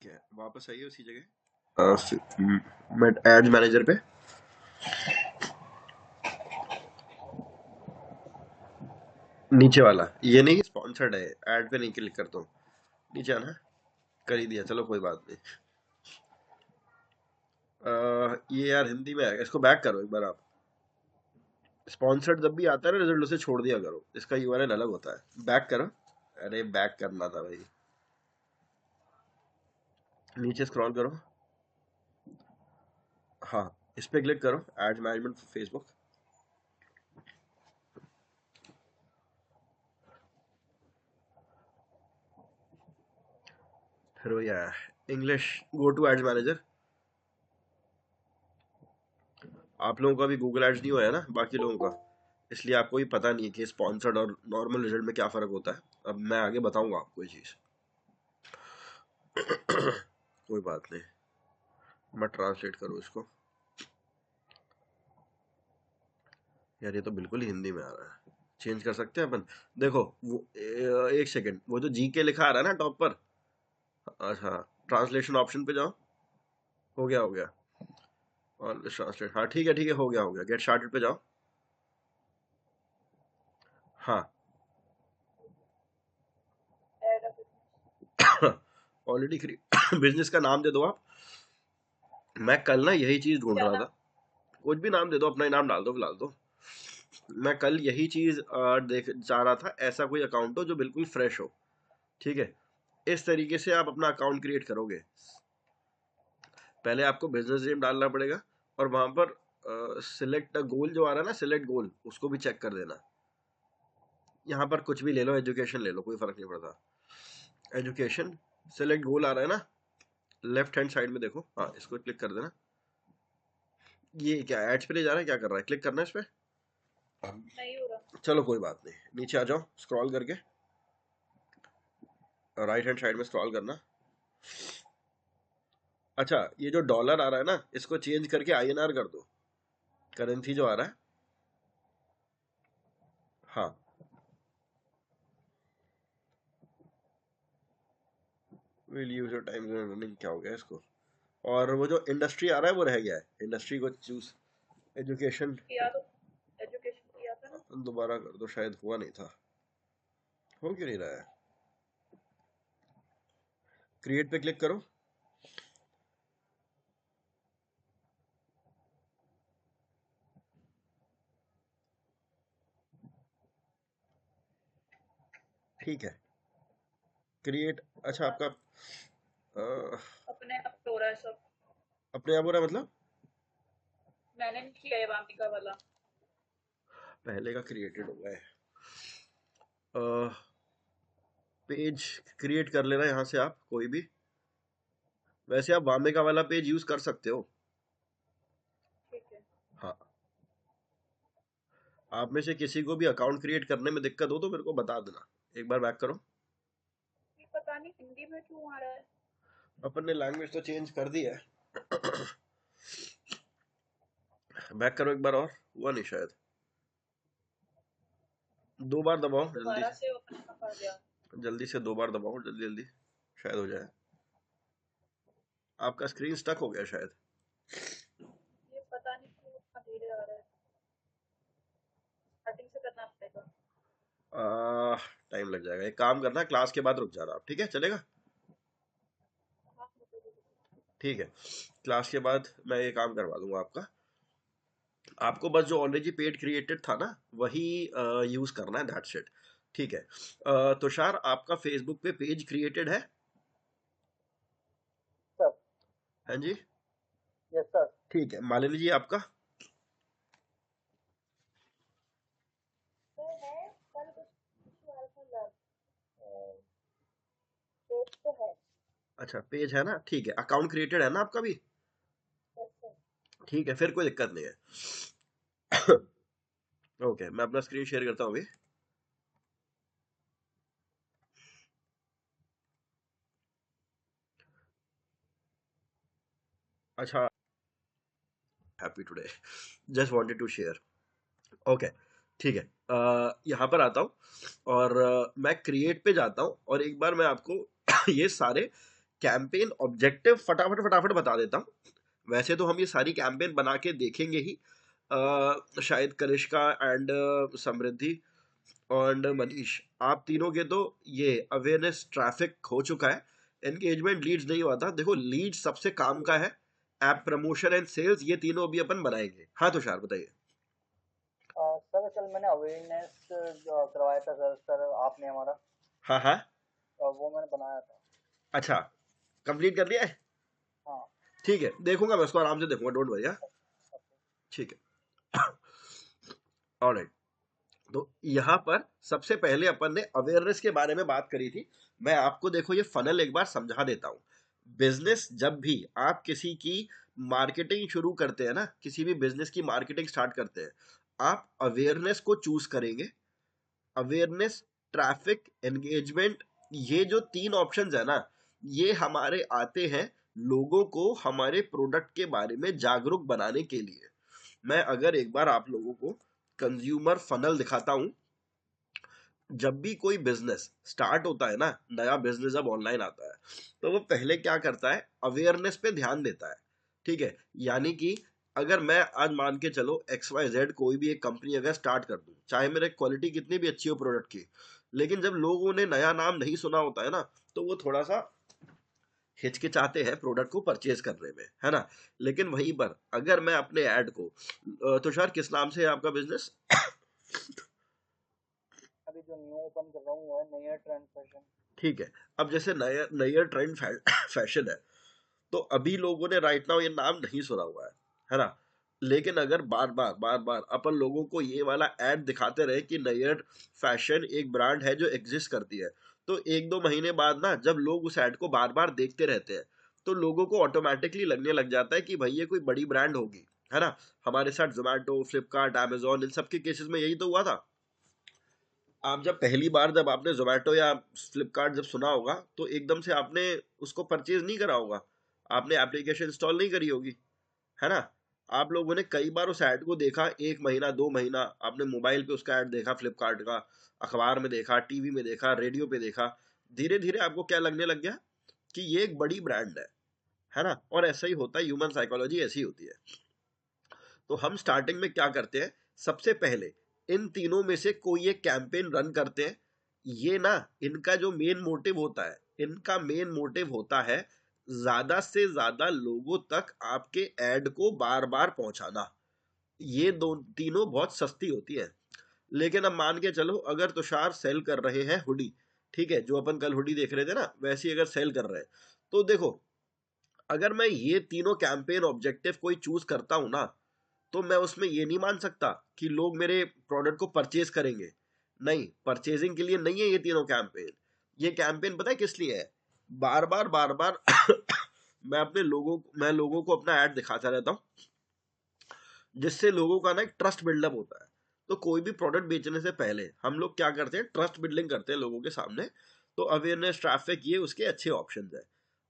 है, वापस आइए उसी जगह। मैं एड मैनेजर पे नीचे वाला, ये नहीं स्पॉन्सर्ड है, ऐड पे नहीं क्लिक करता हूँ, नीचे आना। कर ही दिया, चलो कोई बात नहीं। ये यार हिंदी में है, इसको बैक करो एक बार आप। स्पॉन्सर्ड जब भी आता है ना रिजल्ट, उसे छोड़ दिया करो, इसका यूआरएल अलग होता है। बैक करो। अरे बैक करना था भाई, नीचे स्क्रॉल करो। हाँ, इस पे क्लिक करो, एड मैनेजमेंट फेसबुक। फिर वही आया English, go to ads manager. आप लोगों का भी गूगल एड्स नहीं हुआ है ना बाकी लोगों का, इसलिए आपको भी पता नहीं है कि स्पॉन्सर्ड और नॉर्मल रिजल्ट में क्या फ़र्क होता है। अब मैं आगे बताऊंगा आपको ये चीज़। कोई बात नहीं, मैं ट्रांसलेट करूँ इसको। यार ये तो बिल्कुल ही हिंदी में आ रहा है, चेंज कर सकते हैं अपन। देखो वो एक सेकंड, वो जो जी के लिखा आ रहा है ना टॉप पर, अच्छा ट्रांसलेशन ऑप्शन पे जाओ। हो गया हो गया, और ट्रांसलेट, हाँ ठीक है हो गया हो गया। गेट स्टार्टेड पे जाओ। हाँ ऑलरेडी बिजनेस का नाम दे दो आप। मैं कल ना यही चीज ढूंढ रहा था, कुछ भी नाम दे दो, अपना ही नाम डाल दो फिलहाल तो। मैं कल यही चीज देख जा रहा था, ऐसा कोई अकाउंट हो जो बिल्कुल फ्रेश हो। ठीक है, इस तरीके से आप अपना अकाउंट क्रिएट करोगे। पहले आपको बिजनेस नेम डालना पड़ेगा, और वहां पर सिलेक्ट गोल जो आ रहा है ना, सिलेक्ट गोल, उसको भी चेक कर देना। यहाँ पर कुछ भी ले लो, एजुकेशन ले लो, कोई फर्क नहीं पड़ता। एजुकेशन सिलेक्ट गोल आ रहा है ना, लेफ्ट हैंड साइड में देखो, हाँ इसको क्लिक कर देना। ये क्या एड्स पे ले जा रहा है, क्या कर रहा है, क्लिक करना है इस पे। नहीं हो रहा, चलो कोई बात नहीं, नीचे आ जाओ स्क्रॉल करके, राइट हैंड साइड में स्क्रॉल करना। अच्छा ये जो डॉलर आ रहा है ना, इसको चेंज करके आईएनआर कर दो, करेंसी जो आ रहा है। हाँ will use your time running, क्या हो गया इसको। और वो जो इंडस्ट्री आ रहा है वो रह गया है, इंडस्ट्री को चूज। एजुकेशन किया तो, एजुकेशन किया था ना, दोबारा कर दो, शायद हुआ नहीं था। हो क्यों नहीं रहा है, क्रिएट पे क्लिक करो। ठीक है क्रिएट, अच्छा आपका अपने आप हो रहा है सब, अपने आप हो रहा है मतलब मैंने नहीं किया है वामिका वाला, पहले का क्रिएटेड हो गया है। पेज क्रिएट कर लेना यहाँ से आप कोई भी, वैसे आप वामिका वाला पेज यूज कर सकते हो। ठीक है हाँ, आप में से किसी को भी अकाउंट क्रिएट करने में दिक्कत हो तो मेरे को बता देना। एक बार बैक करो, पता नहीं हिंदी में क्यों आ रहा है, अपन ने लैंग्वेज तो चेंज कर दी है। बैक करो एक बार और, हुआ नहीं शायद, दो बार दबाओ जल्दी से, जल्दी से दो बार दबाओ, जल्दी जल्दी शायद हो जाए। आपका स्क्रीन स्टक हो गया शायद, ये पता नहीं क्यों धीरे आ रहा है, स्टार्टिंग से करना पड़ेगा। टाइम लग जाएगा, एक काम करना, क्लास के बाद रुक जाना आप, ठीक है चलेगा। ठीक है, क्लास के बाद मैं ये काम करवा दूंगा आपका। आपको बस जो ऑलरेडी पेज क्रिएटेड था ना, वही यूज करना है, दैट्स इट। ठीक है, तुषार आपका फेसबुक पे पेज क्रिएटेड है। सर। हाँ जी, यस सर। ठीक है, मालिनी जी आपका अच्छा पेज है ना, ठीक है, अकाउंट क्रिएटेड है ना आपका भी, ठीक है फिर कोई दिक्कत नहीं है। ओके मैं अपना स्क्रीन शेयर करता हूँ अभी। अच्छा happy today, just wanted to share. Okay ठीक है, यहाँ पर आता हूँ और मैं क्रिएट पे जाता हूँ, और एक बार मैं आपको ये सारे कैंपेन ऑब्जेक्टिव फटाफट फटाफट बता देता हूँ। वैसे तो हम ये सारी कैंपेन बना के देखेंगे ही, शायद कनिष्का एंड समृद्धि और मनीष, आप तीनों के तो ये अवेयरनेस ट्रैफिक हो चुका है, एंगेजमेंट लीड्स नहीं हुआ था। देखो लीड सबसे काम का है, ऐप प्रमोशन एंड सेल्स, ये तीनों अभी अपन बनाएंगे। हाँ तुषार बताइए। सर कल मैंने अवेयरनेस करवाया था सर आपने हमारा, हाँ हाँ। वो मैंने बनाया था। अच्छा, कंप्लीट कर लिया है? हाँ। ठीक है, देखूंगा मैं उसको, आराम से देखूंगा, डोंट वरी। ठीक है। ऑलराइट, तो यहाँ पर सबसे पहले अपन ने अवेयरनेस के बारे में बात करी थी। मैं आपको देखो ये फनल एक बार समझा देता हूँ। बिजनेस, जब भी आप किसी की मार्केटिंग शुरू करते हैं ना, किसी भी बिजनेस की मार्केटिंग स्टार्ट करते हैं, आप अवेयरनेस को चूज करेंगे। अवेयरनेस, ट्रैफिक, एंगेजमेंट, ये जो तीन ऑप्शंस है ना, ये हमारे आते हैं लोगों को हमारे प्रोडक्ट के बारे में जागरूक बनाने के लिए। मैं अगर एक बार आप लोगों को कंज्यूमर फनल दिखाता हूं, जब भी कोई बिजनेस स्टार्ट होता है ना, नया बिजनेस जब ऑनलाइन आता है, तो वो पहले क्या करता है, अवेयरनेस पे ध्यान देता है। ठीक है, यानी कि अगर मैं आज मान के चलो XYZ कोई भी एक कंपनी अगर स्टार्ट कर दूं, चाहे मेरे क्वालिटी कितनी भी अच्छी हो प्रोडक्ट की, लेकिन जब लोगों ने नया नाम नहीं सुना होता है ना, तो वो थोड़ा सा हिचकिचाते हैं प्रोडक्ट को परचेज करने में, है ना। लेकिन वहीं पर अगर मैं अपने ऐड को, तुषार किस नाम से है आपका बिजनेस? अभी जो न्यू ओपन कर रहा हूँ वो है नया ट्रेंड फैशन। ठीक है, अब जैसे नया नया ट्रेंड फैशन है, तो अभी लोगों ने राइट नाउ ये नाम नहीं सुना हुआ है ना। लेकिन अगर बार बार अपन लोगों को ये वाला ऐड दिखाते रहे कि नयर फैशन एक ब्रांड है जो एग्जिस्ट करती है, तो एक दो महीने बाद ना, जब लोग उस ऐड को बार बार देखते रहते हैं, तो लोगों को ऑटोमेटिकली लगने लग जाता है कि भाई ये कोई बड़ी ब्रांड होगी, है ना। हमारे साथ जोमेटो, फ्लिपकार्ट, अमेजोन, इन सब के केसेस में यही तो हुआ था। आप जब पहली बार जब आपने जोमेटो या फ्लिपकार्ट जब सुना होगा, तो एकदम से आपने उसको परचेज नहीं करा होगा, आपने एप्लीकेशन इंस्टॉल नहीं करी होगी, है ना। आप लोगों ने कई बार उस ऐड को देखा, एक महीना, 2 महीना आपने मोबाइल पे उसका ऐड देखा, फ्लिपकार्ट का, अखबार में देखा, टीवी में देखा, रेडियो पे देखा। धीरे धीरे आपको क्या लगने लग गया कि ये एक बड़ी ब्रांड है ना। और ऐसा ही होता है, ह्यूमन साइकोलॉजी ऐसी होती है। तो हम स्टार्टिंग में क्या करते हैं, सबसे पहले इन तीनों में से कोई एक कैंपेन रन करते हैं। ये ना, इनका जो मेन मोटिव होता है, इनका मेन मोटिव होता है ज्यादा से ज्यादा लोगों तक आपके ऐड को बार बार पहुंचाना। ये दो तीनों बहुत सस्ती होती है। लेकिन अब मान के चलो, अगर तुषार सेल कर रहे हैं हुडी, ठीक है, जो अपन कल हुडी देख रहे थे ना, वैसी अगर सेल कर रहे हैं, तो देखो, अगर मैं ये तीनों कैंपेन ऑब्जेक्टिव कोई चूज करता हूं ना, तो मैं उसमें ये नहीं मान सकता कि लोग मेरे प्रोडक्ट को परचेज करेंगे। नहीं, परचेजिंग के लिए नहीं है ये तीनों कैंपेन। ये कैंपेन पता है किस लिए है? बार बार मैं लोगों को अपना ऐड दिखाता रहता हूँ, जिससे लोगों का ना एक ट्रस्ट बिल्डअप होता है। तो कोई भी प्रोडक्ट बेचने से पहले हम लोग क्या करते हैं, ट्रस्ट बिल्डिंग करते हैं लोगों के सामने। तो अवेयरनेस, ट्रैफिक, ये उसके अच्छे ऑप्शंस है।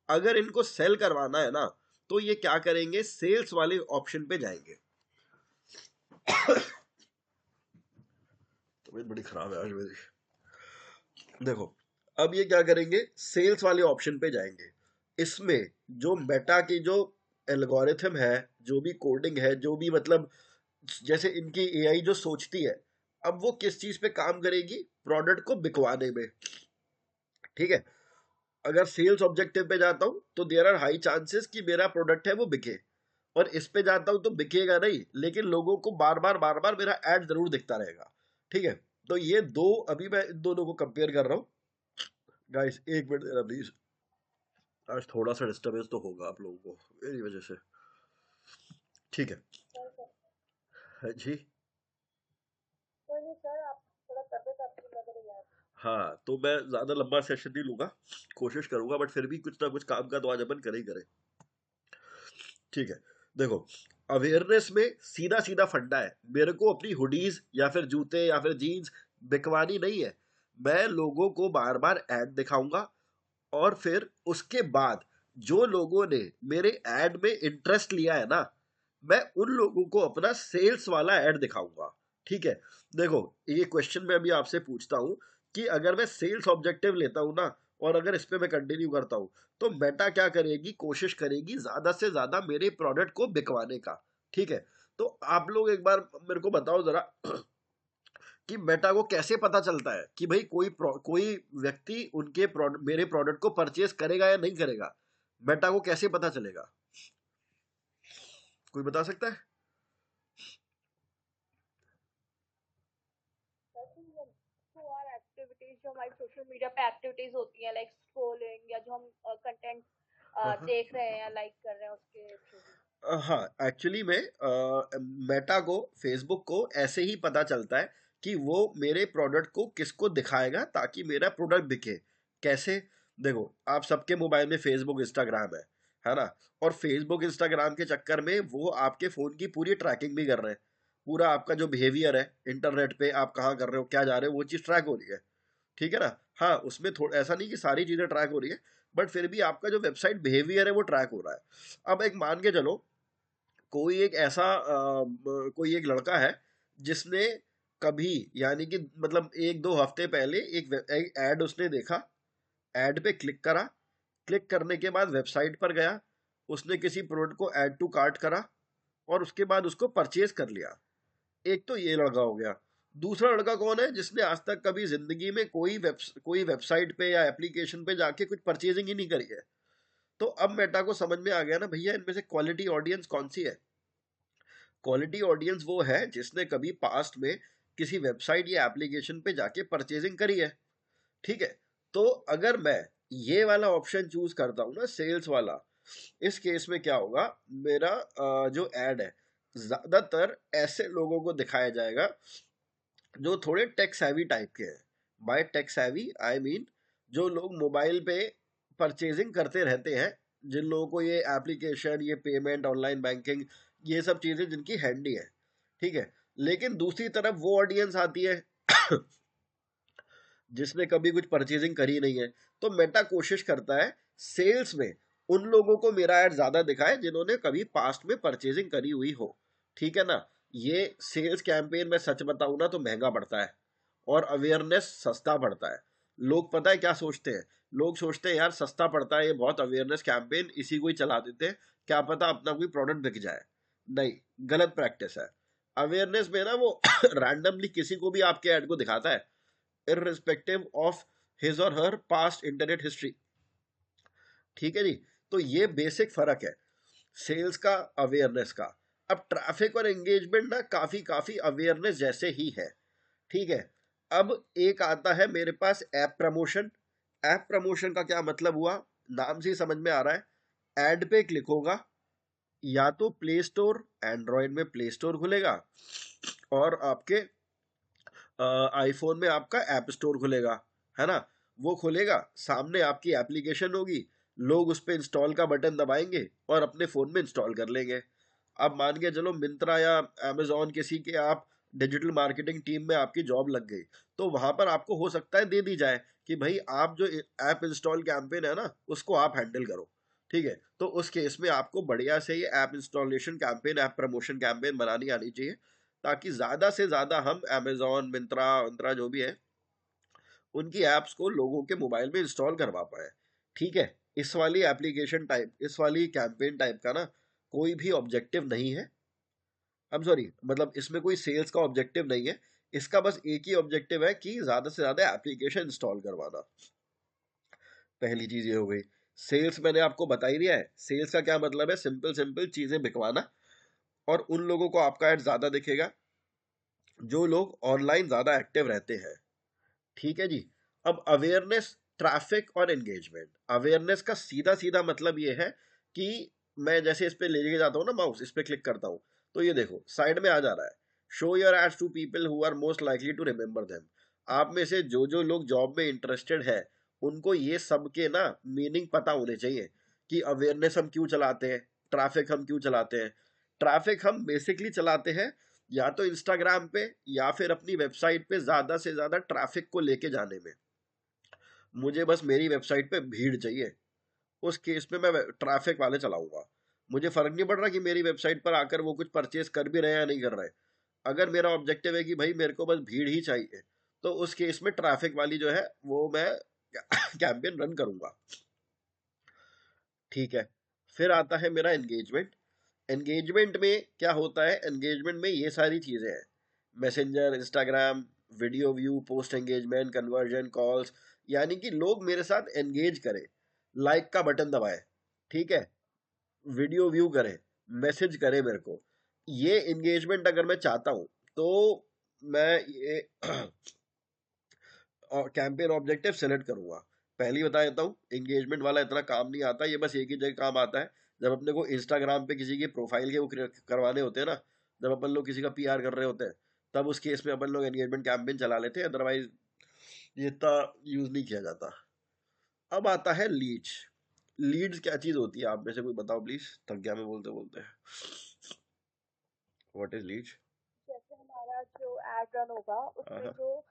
अगर इनको सेल करवाना है ना, तो ये क्या करेंगे, सेल्स वाले ऑप्शन पे जाएंगे। तबीयत बड़ी खराब है आज मेरी। देखो, अब ये क्या करेंगे, सेल्स वाले ऑप्शन पे जाएंगे। इसमें जो मेटा की जो एल्गोरिथम है, जो भी कोडिंग है, जो भी मतलब, जैसे इनकी एआई जो सोचती है, अब वो किस चीज पे काम करेगी, प्रोडक्ट को बिकवाने में। ठीक है, अगर सेल्स ऑब्जेक्टिव पे जाता हूं, तो देयर आर हाई चांसेस कि मेरा प्रोडक्ट है वो बिके। और इस पे जाता हूं तो बिकेगा नहीं, लेकिन लोगों को बार बार मेरा ऐड जरूर दिखता रहेगा। ठीक है, तो ये दो, अभी मैं इन दोनों को कंपेयर कर रहा हूँ। गाइस एक मिनट देना प्लीज, आज थोड़ा सा डिस्टर्बेंस तो होगा आप लोगों को मेरी वजह से। ठीक है। सर सर हाँ जी। कोई नहीं सर, आप थोड़ा तबीयत आपकी लग रही है। हाँ, तो मैं ज्यादा लंबा सेशन नहीं लूंगा, कोशिश करूंगा, बट फिर भी कुछ ना कुछ काम का तो आज अपन करे ही करें। ठीक है, देखो, अवेयरनेस में सीधा सीधा फंडा है, मेरे को अपनी हुडीज या फिर जूते या फिर जीन्स बिकवानी नहीं है। मैं लोगों को बार बार ऐड दिखाऊंगा, और फिर उसके बाद जो लोगों ने मेरे ऐड में इंटरेस्ट लिया है ना, मैं उन लोगों को अपना सेल्स वाला ऐड दिखाऊंगा। ठीक है, देखो, ये क्वेश्चन मैं अभी आपसे पूछता हूं कि अगर मैं सेल्स ऑब्जेक्टिव लेता हूं ना, और अगर इस पे मैं कंटिन्यू करता हूँ तो मेटा क्या करेगी, कोशिश करेगी ज्यादा से ज्यादा मेरे प्रोडक्ट को बिकवाने का। ठीक है, तो आप लोग एक बार मेरे को बताओ जरा कि मेटा को कैसे पता चलता है कि भाई कोई व्यक्ति उनके मेरे प्रोडक्ट को परचेज करेगा या नहीं करेगा? मेटा को कैसे पता चलेगा? कोई बता सकता है? एक्टिविटीज जो हमारी सोशल मीडिया पे एक्टिविटीज होती हैं लाइक स्क्रोलिंग या जो हम कंटेंट हाँ देख रहे हैं या लाइक कर रहे हैं उसके थ्रू भी। हाँ, एक्चुअली में मेटा को, फेसबुक को ऐसे ही पता चलता है कि वो मेरे प्रोडक्ट को किसको दिखाएगा ताकि मेरा प्रोडक्ट बिके। कैसे? देखो, आप सबके मोबाइल में फेसबुक इंस्टाग्राम है ना? और फेसबुक इंस्टाग्राम के चक्कर में वो आपके फोन की पूरी ट्रैकिंग भी कर रहे हैं। पूरा आपका जो बिहेवियर है इंटरनेट पे, आप कहाँ कर रहे हो, क्या जा रहे हो, वो चीज़ ट्रैक हो रही है। ठीक है ना? हाँ, उसमें थोड़ा ऐसा नहीं कि सारी चीज़ें ट्रैक हो रही है, बट फिर भी आपका जो वेबसाइट बिहेवियर है वो ट्रैक हो रहा है। अब एक मान के चलो, कोई एक ऐसा कोई एक लड़का है जिसने कभी, यानी कि मतलब 1-2 हफ्ते पहले एक एड उसने देखा, एड पे क्लिक करा, क्लिक करने के बाद वेबसाइट पर गया, उसने किसी प्रोडक्ट को ऐड टू कार्ट करा और उसके बाद उसको परचेज कर लिया। एक तो ये लड़का हो गया। दूसरा लड़का कौन है जिसने आज तक कभी जिंदगी में कोई वेबसाइट पे या एप्लीकेशन पे जाके कुछ परचेजिंग ही नहीं करी है। तो अब मेटा को समझ में आ गया ना भैया, इनमें से क्वालिटी ऑडियंस कौन सी है। क्वालिटी ऑडियंस वो है जिसने कभी पास्ट में किसी वेबसाइट या एप्लीकेशन पे जाके परचेजिंग करी है। ठीक है, तो अगर मैं ये वाला ऑप्शन चूज करता हूँ ना, सेल्स वाला, इस केस में क्या होगा, मेरा जो एड है ज्यादातर ऐसे लोगों को दिखाया जाएगा जो थोड़े टेक सैवी टाइप के हैं। By tech savvy I mean जो लोग मोबाइल पे परचेजिंग करते रहते हैं, जिन लोगों को ये एप्लीकेशन, ये पेमेंट, ऑनलाइन बैंकिंग, ये सब चीजें जिनकी हैंडी है। ठीक है, लेकिन दूसरी तरफ वो ऑडियंस आती है जिसने कभी कुछ परचेजिंग करी नहीं है। तो मेटा कोशिश करता है सेल्स में उन लोगों को मेरा ऐड ज्यादा दिखाए जिन्होंने कभी पास्ट में परचेजिंग करी हुई हो। ठीक है ना? ये सेल्स कैंपेन में सच बताऊं ना तो महंगा पड़ता है और अवेयरनेस सस्ता पड़ता है। लोग पता है क्या सोचते हैं? लोग सोचते हैं यार सस्ता पड़ता है, ये बहुत अवेयरनेस कैंपेन, इसी को ही चला देते हैं, क्या पता अपना कोई प्रोडक्ट बिक जाए। नहीं, गलत प्रैक्टिस है। अवेयरनेस में ना वो रैंडमली किसी को भी आपके ऐड को दिखाता है, irrespective of his or her past internet history। ठीक है जी? तो ये बेसिक फर्क है सेल्स का, अवेयरनेस का। अब ट्रैफिक और एंगेजमेंट ना काफी काफी अवेयरनेस जैसे ही है। ठीक है, अब एक आता है मेरे पास ऐप प्रमोशन। ऐप प्रमोशन का क्या मतलब हुआ? नाम से ही समझ में आ रहा है, एड पे क्लिक होगा, या तो प्ले स्टोर, एंड्रॉयड में प्ले स्टोर खुलेगा और आपके आईफोन में आपका ऐप स्टोर खुलेगा, है ना? वो खुलेगा, सामने आपकी एप्लीकेशन होगी, लोग उस पर इंस्टॉल का बटन दबाएंगे और अपने फ़ोन में इंस्टॉल कर लेंगे। अब मान के चलो मिंत्रा या अमेजोन किसी के आप डिजिटल मार्केटिंग टीम में आपकी जॉब लग गई, तो वहां पर आपको हो सकता है दे दी जाए कि भाई आप जो ऐप इंस्टॉल कैंपेन है ना उसको आप हैंडल करो। ठीक है, तो उस केस में आपको बढ़िया से ये app installation campaign, app promotion campaign बनानी आनी चाहिए ताकि ज्यादा से ज्यादा हम अमेजोन, मिंत्रा मिंत्रा जो भी है उनकी एप्स को लोगों के मोबाइल में इंस्टॉल करवा पाए। ठीक है, इस वाली एप्लीकेशन टाइप, इस वाली कैंपेन टाइप का ना कोई भी ऑब्जेक्टिव नहीं है। अब सॉरी, मतलब इसमें कोई सेल्स का ऑब्जेक्टिव नहीं है, इसका बस एक ही ऑब्जेक्टिव है कि ज्यादा से ज्यादा एप्लीकेशन इंस्टॉल करवाना। पहली चीज ये हो गई। सेल्स मैंने आपको बता ही दिया है, सेल्स का क्या मतलब है, सिंपल सिंपल चीजें बिकवाना। और उन लोगों को आपका ऐड ज्यादा दिखेगा जो लोग ऑनलाइन ज्यादा एक्टिव रहते हैं। ठीक है जी? अब अवेयरनेस, ट्रैफिक और एंगेजमेंट। अवेयरनेस का सीधा सीधा मतलब ये है कि मैं जैसे इस पे लेके जाता हूँ ना माउस, इस पे क्लिक करता हूँ तो ये देखो साइड में आ जा रहा है, show your ads to people who are most likely to remember them. आप में से जो जो लोग जॉब में इंटरेस्टेड है उनको ये सब के ना मीनिंग पता होने चाहिए कि अवेयरनेस हम क्यों चलाते हैं, ट्रैफिक हम क्यों चलाते हैं। ट्रैफिक हम बेसिकली चलाते हैं या तो इंस्टाग्राम पे या फिर अपनी वेबसाइट पे ज्यादा से ज्यादा ट्रैफिक को लेके जाने में। मुझे बस मेरी वेबसाइट पे भीड़ चाहिए, उस केस में मैं ट्रैफिक वाले चलाऊंगा। मुझे फर्क नहीं पड़ रहा कि मेरी वेबसाइट पर आकर वो कुछ परचेज कर भी रहे हैं या नहीं कर रहे। अगर मेरा ऑब्जेक्टिव है कि भाई मेरे को बस भीड़ ही चाहिए, तो उस केस में ट्रैफिक वाली जो है वो मैं कैंपेन रन करूंगा, ठीक है। फिर आता है मेरा एंगेजमेंट। एंगेजमेंट में क्या होता है, एंगेजमेंट में ये सारी चीजें हैं, messenger, Instagram, video view, post engagement, conversion, calls, यानी कि लोग मेरे साथ एंगेज करें, लाइक का बटन दबाए, ठीक है, वीडियो व्यू करें, मैसेज करें मेरे को। ये एंगेजमेंट अगर मैं चाहता हूं तो मैं ये कैंपेन ऑब्जेक्टिव सेलेक्ट करूंगा। पहली बता देता हूँ, एंगेजमेंट वाला इतना काम नहीं आता, ये बस एक ही जगह काम आता है, जब अपने को इंस्टाग्राम पे किसी की प्रोफाइल के वो करवाने होते हैं ना, जब अपन लोग किसी का पीआर कर रहे होते हैं, तब उस केस में अपन लोग एंगेजमेंट कैंपेन चला लेते हैं, अदरवाइज ये इतना यूज नहीं किया जाता। अब आता है लीड्स। लीड्स क्या चीज होती है, आप में से कोई बताओ प्लीज, थक गया मैं बोलते बोलते। What is Leeds? जैसे हमारा जो एड रन होगा उसमें हाँ जो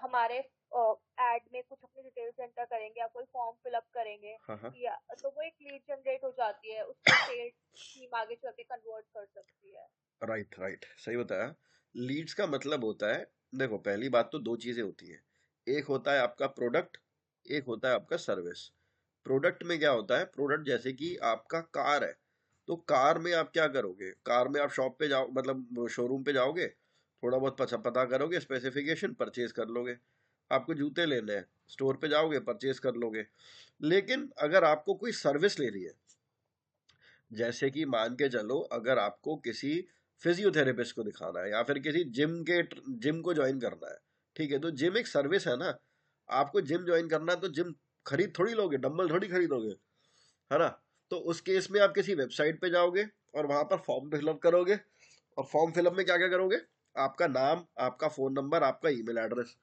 हमारे एड में कुछ अपनी डिटेल्स एंटर करेंगे या कोई फॉर्म फिलअप करेंगे, हाँ हाँ, या तो वो एक लीड जनरेट हो जाती है, उसको सेल्स टीम आगे चल के कन्वर्ट कर सकती है। राइट राइट, सही बताया। लीड्स का मतलब होता है, देखो पहली बात तो दो चीजें होती हैं, एक होता है आपका प्रोडक्ट, एक होता है आपका सर्विस। प्रोडक्ट में क्या होता है, प्रोडक्ट जैसे कि आपका कार है, तो कार में आप क्या करोगे, कार में आप शॉप पे जाओ, मतलब शोरूम पे जाओगे, थोड़ा बहुत पता करोगे, स्पेसिफिकेशन परचेज कर लोगे। आपको जूते लेने हैं, स्टोर पे जाओगे, परचेज कर लोगे। लेकिन अगर आपको कोई सर्विस लेनी है, जैसे कि मान के चलो अगर आपको किसी फिजियोथेरेपिस्ट को दिखाना है या फिर किसी जिम को ज्वाइन करना है, ठीक है, तो जिम एक सर्विस है ना। आपको जिम ज्वाइन करना है तो जिम खरीद थोड़ी लोगे, डंबल थोड़ी खरीदोगे, है ना। तो उस केस में आप किसी वेबसाइट पे जाओगे और वहां पर फॉर्म फिलअप करोगे, और फॉर्म फिलअप में क्या क्या करोगे, आपका नाम, आपका फोन नंबर, आपका ईमेल एड्रेस,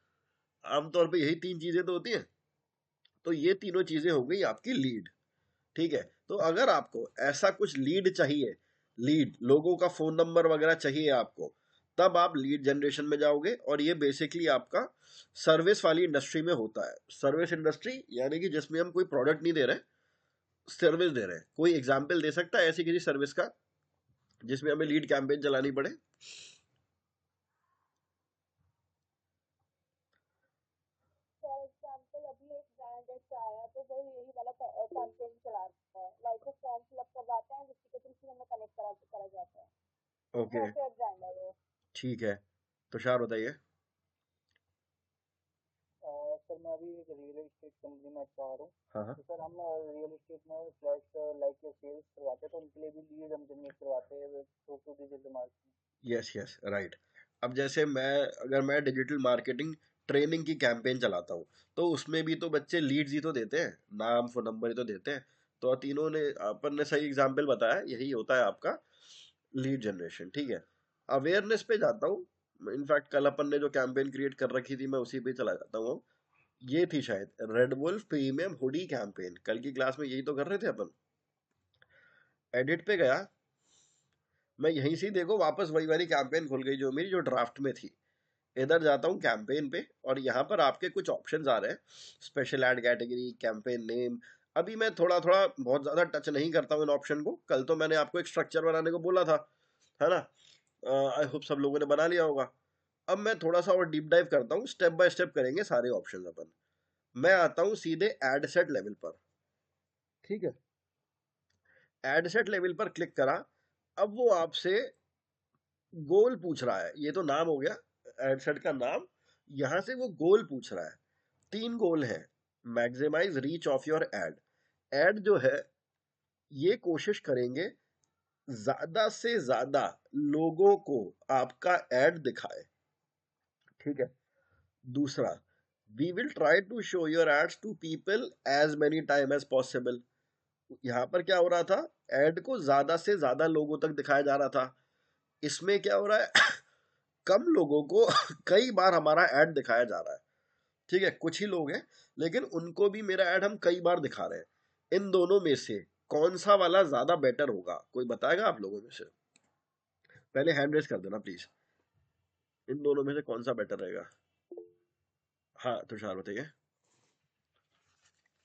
आमतौर पे यही तीन चीजें तो होती हैं। तो ये तीनों चीजें हो गई आपकी लीड, ठीक है। तो अगर आपको ऐसा कुछ लीड चाहिए, लीड लोगों का फोन नंबर वगैरह चाहिए आपको, तब आप लीड जनरेशन में जाओगे, और ये बेसिकली आपका सर्विस वाली इंडस्ट्री में होता है। सर्विस इंडस्ट्री यानी कि जिसमें हम कोई प्रोडक्ट नहीं दे रहे, सर्विस दे रहे हैं। कोई एग्जाम्पल दे सकता है ऐसी किसी सर्विस का जिसमें हमें लीड कैंपेन चलानी पड़े? फॉर एग्जाम्पल अभी एक ब्रांड है चाया, तो वो यही वाला कैंपेन चलाता है, लाइक वो फॉर्म फिलअप करवाते हैं जिसके थ्रू फिर हमें कनेक्ट करा जाता है। ओके, सॉफ्टवेयर ब्रांड है वो। ठीक है, तुषार बताइए। सर मैं अभी एक रियल एस्टेट कंपनी में अच्छा आ रहा हूँ। हाँ हाँ, तो सर हम रियल एस्टेट में फ्लैट लाइक सेल्स करवाते हैं, तो उनके लिए भी लीड हम जनरेट करवाते हैं through digital marketing. Yes yes right. अब जैसे मैं डिजिटल मार्केटिंग ट्रेनिंग की कैंपेन चलाता हूँ, तो उसमें भी तो बच्चे लीड्स ही तो देते हैं, नाम फोन नंबर ही तो देते हैं। तो तीनों ने, अपन ने सही एग्जाम्पल बताया, यही होता है आपका लीड जनरेशन, ठीक है। अवेयरनेस पे जाता हूँ, इनफैक्ट कल अपन ने जो कैंपेन क्रिएट कर रखी थी मैं उसी पे चला जाता हूँ। ये थी शायद red wolf premium hoodie campaign, कल की क्लास में यही तो कर रहे थे अपन। एडिट पे गया मैं, यहीं से ही देखो वापस वही वाली कैंपेन खुल गई जो मेरी, जो ड्राफ्ट में थी। इधर जाता हूँ कैंपेन पे, और यहाँ पर आपके कुछ ऑप्शंस आ रहे हैं, special add category, campaign name. अभी मैं थोड़ा थोड़ा बहुत ज्यादा टच नहीं करता हूँ इन ऑप्शन को, कल तो मैंने आपको एक स्ट्रक्चर बनाने को बोला था, है ना। आई होप सब लोगों ने बना लिया होगा। अब मैं थोड़ा सा और डीप डाइव करता हूँ, स्टेप बाय स्टेप करेंगे सारे ऑप्शन अपन। मैं आता हूँ सीधे एड सेट लेवल पर, ठीक है। एड सेट लेवल पर क्लिक करा, अब वो आपसे गोल पूछ रहा है, ये तो नाम हो गया एड सेट का नाम, यहां से वो गोल पूछ रहा है। तीन गोल है, maximise reach of your ad. Ad जो है ये कोशिश करेंगे ज्यादा से ज्यादा लोगों को आपका एड दिखाए, ठीक है। दूसरा, we will try to show your ads to people as many time as possible. यहां पर क्या हो रहा था, एड को ज्यादा से ज्यादा लोगों तक दिखाया जा रहा था। इसमें क्या हो रहा है कम लोगों को कई बार हमारा ऐड दिखाया जा रहा है, ठीक है। कुछ ही लोग हैं लेकिन उनको भी मेरा ऐड हम कई बार दिखा रहे हैं। इन दोनों में से कौन सा वाला ज्यादा बेटर होगा, कोई बताएगा आप लोगों में से? पहले हैंड रेस कर देना प्लीज, इन दोनों में से कौन सा बेटर रहेगा? हाँ तुषार बताइए।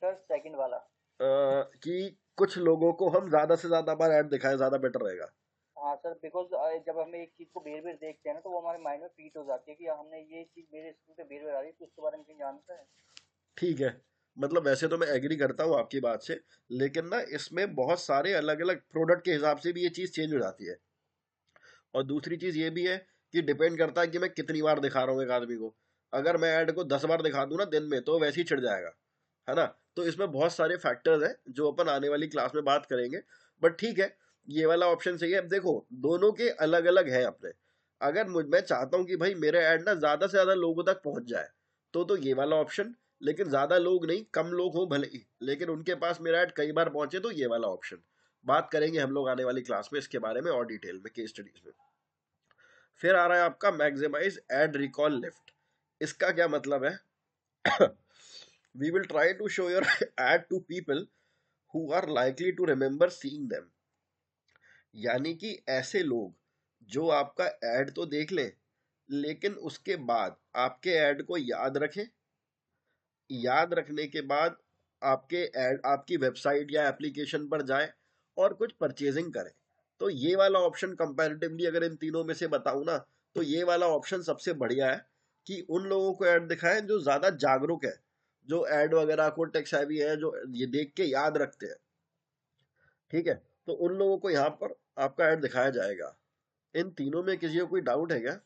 सर सेकंड वाला। कि कुछ लोगों को हम ज्यादा से ज्यादा बार ऐड दिखाएं, ज्यादा बेटर रहेगा। हाँ सर, बिकॉज जब हम एक चीज़ को बेर बेर देखते हैं ना, तो वो हमारे माइंड में फीट हो जाती है कि हमने ये चीज़ मेरे स्कूल पे बेर बेर आ रही है, तो उसके बारे में कहीं जानते हैं। ठीक है, मतलब वैसे तो मैं एग्री करता हूँ आपकी बात से, लेकिन ना इसमें बहुत सारे अलग अलग प्रोडक्ट के हिसाब से भी ये चीज़ चेंज हो जाती है। और दूसरी चीज़ ये भी है कि डिपेंड करता है कि मैं कितनी बार दिखा रहा हूँ एक आदमी को। अगर मैं ऐड को 10 बार दिखा दूँ ना दिन में, तो वैसे ही छिड़ जाएगा, है ना। तो इसमें बहुत सारे फैक्टर्स हैं जो अपन आने वाली क्लास में बात करेंगे। बट ठीक है, ये वाला ऑप्शन सही है। अब देखो, दोनों के अलग अलग हैं अपने। अगर मैं चाहता हूँ कि भाई मेरे ऐड ना ज़्यादा से ज़्यादा लोगों तक पहुँच जाए, तो ये वाला ऑप्शन। लेकिन ज़्यादा लोग नहीं, कम लोग हों भले ही, लेकिन उनके पास मेरा ऐड कई बार पहुँचे, तो ये वाला ऑप्शन। बात करेंगे हम लोग आने वाली क्लास में इसके बारे में और डिटेल में, केस स्टडीज में। फिर आ रहा है आपका मैक्सिमाइज एड रिकॉल लिफ्ट। इसका क्या मतलब है? We will try to show your ad to people who are likely to remember seeing them. यानी कि ऐसे लोग जो आपका एड तो देख लें, लेकिन उसके बाद आपके एड को याद रखें, याद रखने के बाद आपके एड, आपकी वेबसाइट या एप्लीकेशन पर जाए और कुछ परचेजिंग करें। तो ये वाला ऑप्शन कंपैरेटिवली अगर इन तीनों में से बताऊं ना, तो ये वाला ऑप्शन सबसे बढ़िया है कि उन लोगों को ऐड दिखाएं जो ज्यादा जागरूक है, जो ऐड वगैरह को टेक सेवी है, जो ये देख के याद रखते हैं। ठीक है, तो उन लोगों को यहाँ पर आपका ऐड दिखाया जाएगा। इन तीनों में किसी को कोई डाउट है क्या?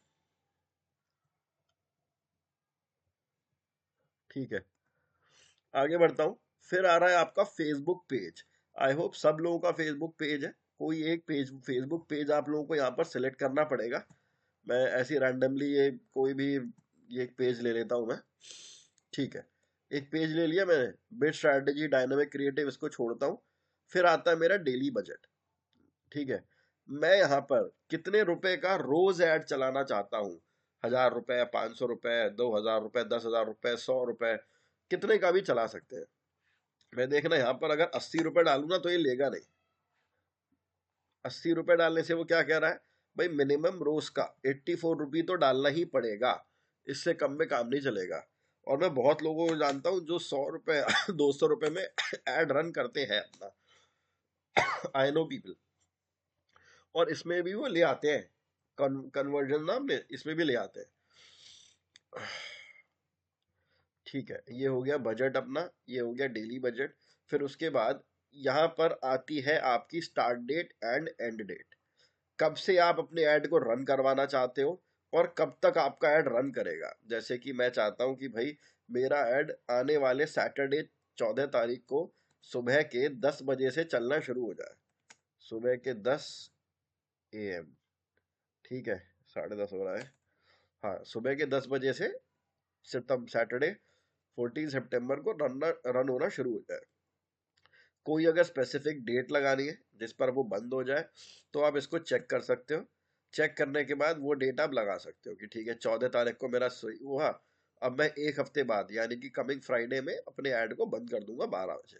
ठीक है, आगे बढ़ता हूँ। फिर आ रहा है आपका फेसबुक पेज। आई होप सब लोगों का फेसबुक पेज है। कोई एक पेज, फेसबुक पेज आप लोगों को यहाँ पर सिलेक्ट करना पड़ेगा। मैं ऐसे रैंडमली ये कोई भी ये एक पेज ले लेता हूँ मैं। ठीक है, एक पेज ले लिया मैंने, बिट स्ट्रैटेजी डायनामिक क्रिएटिव, इसको छोड़ता हूँ। फिर आता है मेरा डेली बजट। ठीक है, मैं यहाँ पर कितने रुपए का रोज ऐड चलाना चाहता हूँ। 1000 रुपए, 500 रुपए, 2000 रुपए, 10,000 रुपए, 100 रुपए, कितने का भी चला सकते हैं। मैं देखना यहाँ पर अगर 80 रुपए डालू ना, तो ये लेगा नहीं। 80 रुपए डालने से वो क्या कह रहा है, भाई मिनिमम रोज का 84 रुपये तो डालना ही पड़ेगा, इससे कम में काम नहीं चलेगा। और मैं बहुत लोगों को जानता हूँ जो 100 रुपए 200 रुपए में एड रन करते हैं अपना। I know people. और इसमें भी वो ले आते हैं, कन्वर्जन नाम में इसमें भी ले आते हैं। ठीक है, ये हो गया बजट अपना, ये हो गया डेली बजट। फिर उसके बाद यहाँ पर आती है आपकी start date and end date. कब से आप अपने ऐड को रन करवाना चाहते हो और कब तक आपका ऐड रन करेगा। जैसे कि मैं चाहता हूँ कि भाई मेरा ऐड आने वाले सैटरडे 14 तारीख को सुबह के 10 बजे से चलना शुरू हो जाए। सुबह के 10 AM। ठीक है, 10:30 हो रहा है। हाँ, सुबह के 10 बजे से सैटरडे 14 सितंबर को रन होना शुरू हो जाए। कोई अगर स्पेसिफिक डेट लगानी है जिस पर वो बंद हो जाए, तो आप इसको चेक कर सकते हो। चेक करने के बाद वो डेट आप लगा सकते हो कि ठीक है 14 तारीख को मेरा हुआ, अब मैं एक हफ्ते बाद यानी कि कमिंग फ्राइडे में अपने ऐड को बंद कर दूंगा 12 बजे।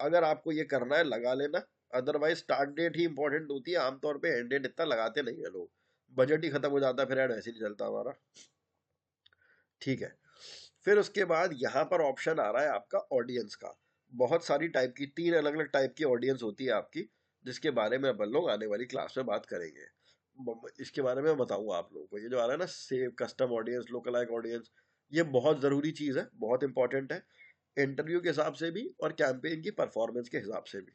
अगर आपको ये करना है लगा लेना, अदरवाइज स्टार्ट डेट ही इंपॉर्टेंट होती है। आमतौर पे एंड डेट इतना लगाते नहीं है लोग, बजट ही खत्म हो जाता है, फिर ऐड वैसे नहीं चलता हमारा। ठीक है, फिर उसके बाद यहाँ पर ऑप्शन आ रहा है आपका ऑडियंस का। बहुत सारी टाइप की, 3 अलग अलग टाइप की ऑडियंस होती है आपकी, जिसके बारे में अपन लोग आने वाली क्लास में बात करेंगे। इसके बारे में मैं बताऊंगा आप लोगों को। ये जो आ रहा है ना, सेव, कस्टम ऑडियंस, लोकलाइक ऑडियंस, ये बहुत ज़रूरी चीज़ है, बहुत इंपॉर्टेंट है, इंटरव्यू के हिसाब से भी और कैंपेन की परफॉर्मेंस के हिसाब से भी।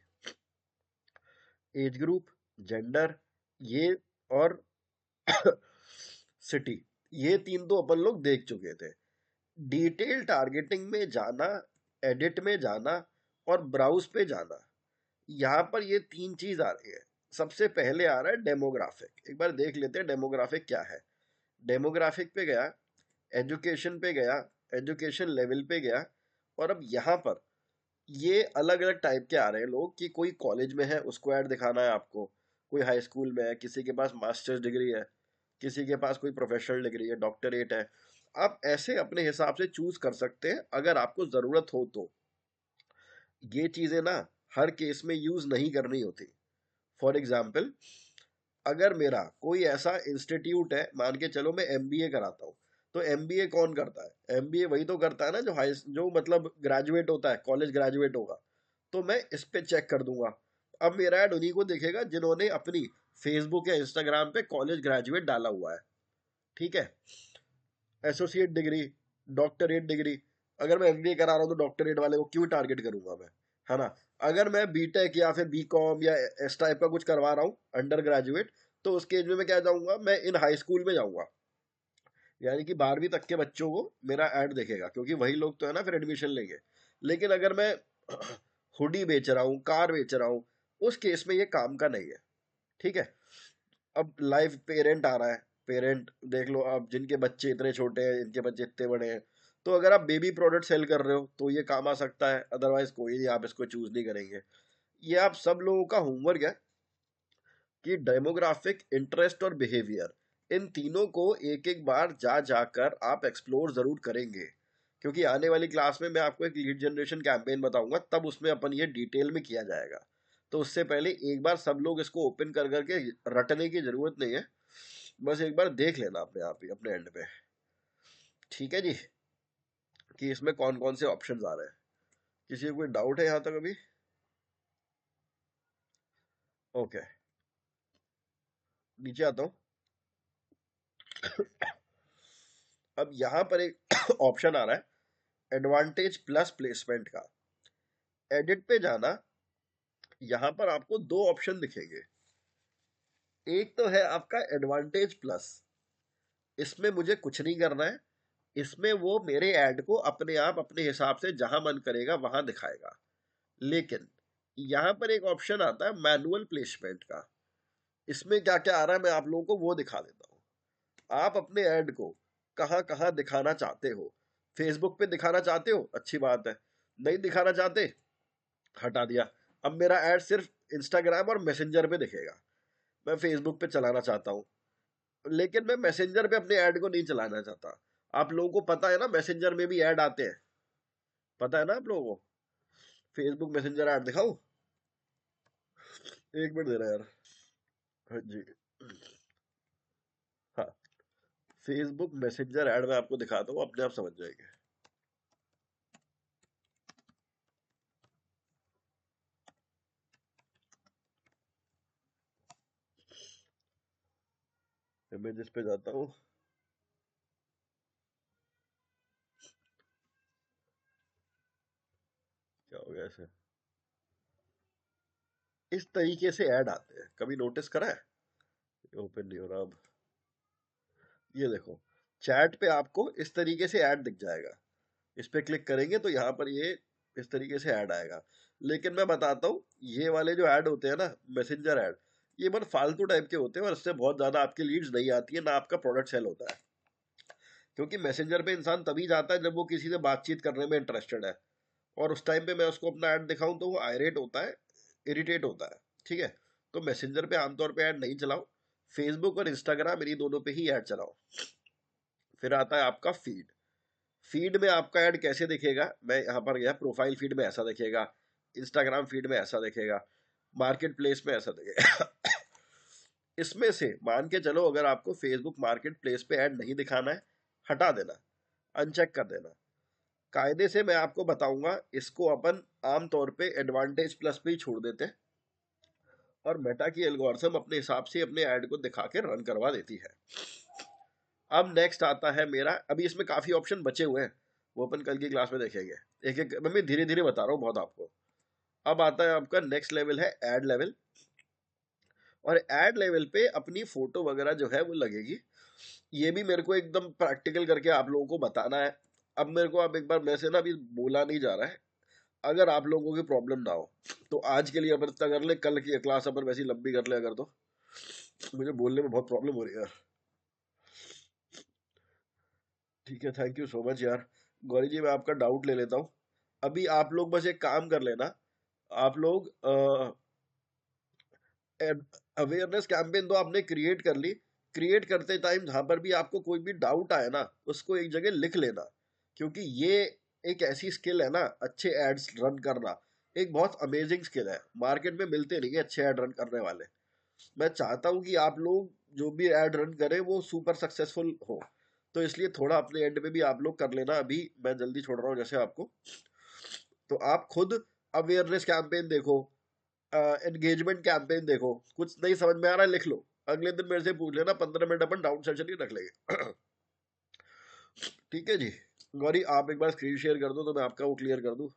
एज ग्रुप, जेंडर, ये और सिटी, ये तीन तो अपन लोग देख चुके थे। डिटेल टारगेटिंग में जाना, एडिट में जाना और ब्राउज पे जाना, यहाँ पर ये तीन चीज आ रही है। सबसे पहले आ रहा है डेमोग्राफिक। एक बार देख लेते हैं डेमोग्राफिक क्या है। डेमोग्राफिक पे गया, एजुकेशन पे गया, एजुकेशन लेवल पे गया, और अब यहाँ पर ये अलग अलग टाइप के आ रहे हैं लोग कि कोई कॉलेज में है उसको ऐड दिखाना है आपको, कोई हाई स्कूल में है, किसी के पास मास्टर्स डिग्री है, किसी के पास कोई प्रोफेशनल डिग्री है, डॉक्टरेट है। आप ऐसे अपने हिसाब से चूज कर सकते हैं अगर आपको ज़रूरत हो तो। ये चीज़ें ना हर केस में यूज़ नहीं करनी होती। फॉर एग्जाम्पल, अगर मेरा कोई ऐसा इंस्टीट्यूट है, मान के चलो मैं एमबीए कराता हूँ, तो एमबीए कौन करता है? एमबीए वही तो करता है ना जो मतलब ग्रेजुएट होता है, कॉलेज ग्रेजुएट होगा। तो मैं इस पे चेक कर दूंगा। अब मेरा ऐड उन्हीं को दिखेगा जिन्होंने अपनी फेसबुक या इंस्टाग्राम पे कॉलेज ग्रेजुएट डाला हुआ है। ठीक है, एसोसिएट डिग्री, डॉक्टरेट डिग्री, अगर मैं एमबीए करा रहा हूँ तो डॉक्टरेट वाले को क्यों टारगेट करूंगा मैं, है ना। अगर मैं बीटेक या फिर बीकॉम या इस टाइप का कुछ करवा रहा हूँ अंडर ग्रेजुएट, तो उस केज में मैं क्या जाऊंगा, मैं इन हाई स्कूल में जाऊंगा, यानी कि 12वीं तक के बच्चों को मेरा ऐड देखेगा, क्योंकि वही लोग तो है ना फिर एडमिशन लेंगे। लेकिन अगर मैं हुडी बेच रहा हूँ, कार बेच रहा हूँ, उस केस में ये काम का नहीं है, ठीक है। अब लाइव पेरेंट आ रहा है, पेरेंट देख लो आप, जिनके बच्चे इतने छोटे हैं, इनके बच्चे इतने बड़े हैं, तो अगर आप बेबी प्रोडक्ट सेल कर रहे हो तो ये काम आ सकता है, अदरवाइज कोई नहीं, आप इसको चूज नहीं करेंगे। ये आप सब लोगों का होमवर्क है कि डेमोग्राफिक, इंटरेस्ट और बिहेवियर, इन तीनों को एक एक बार जा जाकर आप एक्सप्लोर जरूर करेंगे, क्योंकि आने वाली क्लास में मैं आपको एक लीड जनरेशन कैंपेन बताऊंगा, तब उसमें अपन ये डिटेल में किया जाएगा। तो उससे पहले एक बार सब लोग इसको ओपन कर करके रटने की जरूरत नहीं है, बस एक बार देख लेना अपने आप ही अपने एंड पे, ठीक है जी, कि इसमें कौन कौन से ऑप्शंस आ रहे हैं। किसी को कोई डाउट है यहाँ तक अभी? ओके, नीचे आता हूँ। अब यहाँ पर एक ऑप्शन आ रहा है एडवांटेज प्लस प्लेसमेंट का। एडिट पे जाना, यहाँ पर आपको दो ऑप्शन दिखेंगे। एक तो है आपका एडवांटेज प्लस, इसमें मुझे कुछ नहीं करना है, इसमें वो मेरे ऐड को अपने आप अपने हिसाब से जहां मन करेगा वहां दिखाएगा। लेकिन यहाँ पर एक ऑप्शन आता है मैनुअल प्लेसमेंट का, इसमें क्या क्या आ रहा है मैं आप लोगों को वो दिखा देता हूँ। आप अपने ऐड को कहाँ कहाँ दिखाना चाहते हो, फेसबुक पे दिखाना चाहते हो, अच्छी बात है, नहीं दिखाना चाहते, हटा दिया। अब मेरा ऐड सिर्फ इंस्टाग्राम और मैसेंजर पे दिखेगा, मैं फेसबुक पे चलाना चाहता हूँ, लेकिन मैं मैसेंजर पे अपने ऐड को नहीं चलाना चाहता। आप लोगों को पता है ना मैसेंजर में भी ऐड आते हैं, पता है ना आप लोगों को। फेसबुक मैसेंजर ऐड दिखाऊं? एक मिनट दे रहा यार। हाँ जी, हाँ, फेसबुक मैसेंजर ऐड मैं आपको दिखाता हूँ, अपने आप समझ जाएंगे। इमेजेस पे जाता हूँ, क्या हो गया ऐसे, इस तरीके से ऐड आते हैं, कभी नोटिस करा है? ओपन नहीं हो रहा अब, ये देखो, चैट पे आपको इस तरीके से ऐड दिख जाएगा, इस पे क्लिक करेंगे तो यहाँ पर ये इस तरीके से ऐड आएगा। लेकिन मैं बताता हूँ, ये वाले जो ऐड होते हैं ना मैसेंजर ऐड, ये बहुत फालतू टाइप के होते हैं और इससे बहुत ज्यादा आपकी लीड्स नहीं आती है, ना आपका प्रोडक्ट सेल होता है। क्योंकि मैसेंजर पे इंसान तभी जाता है जब वो किसी से बातचीत करने में इंटरेस्टेड है, और उस टाइम पे मैं उसको अपना ऐड दिखाऊं तो वो आयरेट होता है, इरिटेट होता है, ठीक है। तो मैसेंजर पे आमतौर पे ऐड नहीं चलाओ, फेसबुक और इंस्टाग्राम इन्हीं दोनों पे ही ऐड चलाओ। फिर आता है आपका फीड। फीड में आपका ऐड कैसे दिखेगा, मैं यहाँ पर गया, प्रोफाइल फीड में ऐसा दिखेगा, इंस्टाग्राम फीड में ऐसा दिखेगा, मार्केट प्लेस में ऐसा दिखेगा। इसमें से मान के चलो अगर आपको फेसबुक मार्केट प्लेस पे ऐड नहीं दिखाना है, हटा देना, अनचेक कर देना। कायदे से मैं आपको बताऊंगा, इसको अपन आमतौर पे एडवांटेज प्लस पे ही छोड़ देते हैं, और मेटा की एल्गोरिथम अपने हिसाब से अपने ऐड को दिखा के रन करवा देती है। अब नेक्स्ट आता है मेरा, अभी इसमें काफी ऑप्शन बचे हुए हैं, वो अपन कल की क्लास में देखेंगे, एक एक मैं धीरे धीरे बता रहा हूँ बहुत आपको। अब आता है आपका नेक्स्ट लेवल है ऐड लेवल, और ऐड लेवल पे अपनी फोटो वगैरह जो है वो लगेगी। ये भी मेरे को एकदम प्रैक्टिकल करके आप लोगों को बताना है। अब मेरे को, अब एक बार मैं से ना अभी बोला नहीं जा रहा है, अगर आप लोगों की प्रॉब्लम ना हो तो आज के लिए अपन इतना कर ले, कल की क्लास अपन वैसी लंबी कर ले अगर, तो मुझे बोलने में बहुत प्रॉब्लम हो रही है यार। ठीक है, थैंक यू सो मच यार। गौरी जी मैं आपका डाउट ले लेता हूँ, अभी आप लोग बस एक काम कर लेना, आप लोग अवेयरनेस कैंपेन तो आपने क्रिएट कर ली, क्रिएट करते टाइम जहां पर भी आपको कोई भी डाउट आए ना, उसको एक जगह लिख लेना, क्योंकि ये एक ऐसी स्किल है ना, अच्छे एड्स रन करना एक बहुत अमेजिंग स्किल है, मार्केट में मिलते नहीं है अच्छे एड रन करने वाले। मैं चाहता हूँ कि आप लोग जो भी एड रन करें वो सुपर सक्सेसफुल हो, तो इसलिए थोड़ा अपने एंड पे भी आप लोग कर लेना। अभी मैं जल्दी छोड़ रहा हूँ जैसे आपको, तो आप खुद अवेयरनेस कैंपेन देखो, एंगेजमेंट कैंपेन देखो, कुछ नहीं समझ में आ रहा है लिख लो, अगले दिन मेरे से पूछ लेना, 15 मिनट अपन डाउन सेशन ही रख लेंगे। ठीक है जी। गौरी आप एक बार स्क्रीन शेयर कर दो तो मैं आपका वो क्लियर कर दूं।